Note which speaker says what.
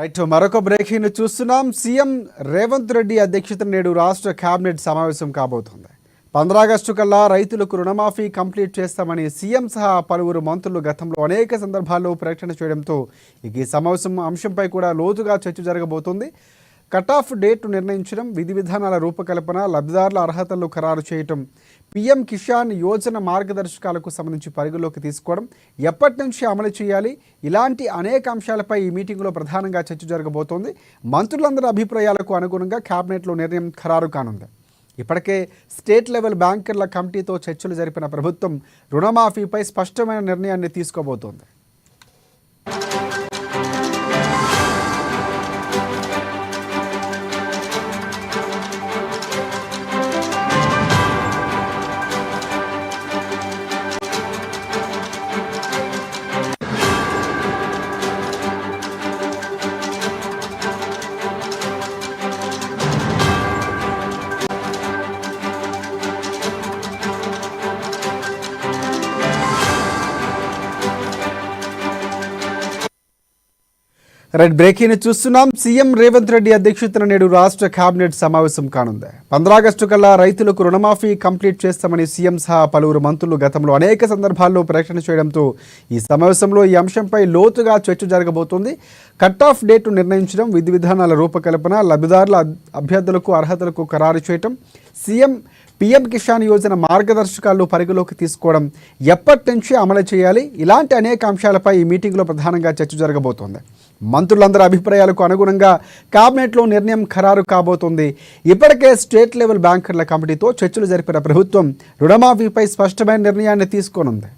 Speaker 1: Right మరొక breaking చూస్తున్నాం. CM Revanth Reddy అధ్యక్షతన నేడు రాష్ట్ర కేబినెట్ సమావేశం కాబోతోంది. 15 ఆగస్టు కల్లా రైతులకు రుణమాఫీ కంప్లీట్ చేస్తామని సీఎం సహా పలువురు మంత్రులు గతంలో అనేక సందర్భాల్లో ప్రకటన చేయడంతో ఈ సమావేశం అంశంపై కూడా లోతుగా చర్చ జరగబోతోంది. కట్ ఆఫ్ డేట్ నిర్ణయించడం, విధి విధానాల రూపకల్పన, లబ్ధిదారుల అర్హతలను ఖరారు చేయటం, పీఎం కిసాన్ యోజన మార్గదర్శకాలకు సంబంధించి పరిగణలోకి తీసుకోవడం, ఎప్పటి నుంచి అమలు చేయాలి, ఇలాంటి అనేక అంశాలపై ఈ మీటింగ్లో ప్రధానంగా చర్చ జరగబోతోంది. మంత్రులందరి అభిప్రాయాలకు అనుగుణంగా కేబినెట్లో నిర్ణయం ఖరారు కానుంది. ఇప్పటికే స్టేట్ లెవెల్ బ్యాంకర్ల కమిటీతో చర్చలు జరిపిన ప్రభుత్వం రుణమాఫీపై స్పష్టమైన నిర్ణయాన్ని తీసుకోబోతోంది. రైట్ బ్రేకింగ్ చూస్తున్నాం. సీఎం రేవంత్ రెడ్డి అధ్యక్షతన నేడు రాష్ట్ర కేబినెట్ సమావేశం కానుంది. 15 ఆగస్టు కల్లా రైతులకు రుణమాఫీ కంప్లీట్ చేస్తామని సీఎం సహా పలువురు మంత్రులు గతంలో అనేక సందర్భాల్లో ప్రకటన చేయడంతో ఈ సమావేశంలో ఈ అంశంపై లోతుగా చర్చ జరగబోతోంది. కట్ ఆఫ్ డేట్ నిర్ణయించడం, విధి విధానాల రూపకల్పన, లబ్ధిదారుల అభ్యర్థులకు అర్హతలకు ఖరారు చేయడం, పీఎం కిసాన్ యోజన మార్గదర్శకాలు పరిగణలోకి తీసుకోవడం, ఎప్పటి నుంచి అమలు చేయాలి, ఇలాంటి అనేక అంశాలపై ఈ మీటింగ్లో ప్రధానంగా చర్చ జరగబోతోంది. మంత్రులందరి అభిప్రాయాలకు అనుగుణంగా కేబినెట్లో నిర్ణయం ఖరారు కాబోతోంది. ఇప్పటికే స్టేట్ లెవెల్ బ్యాంకర్ల కమిటీతో చర్చలు జరిపిన ప్రభుత్వం రుణమాఫీపై స్పష్టమైన నిర్ణయాన్ని తీసుకోనుంది.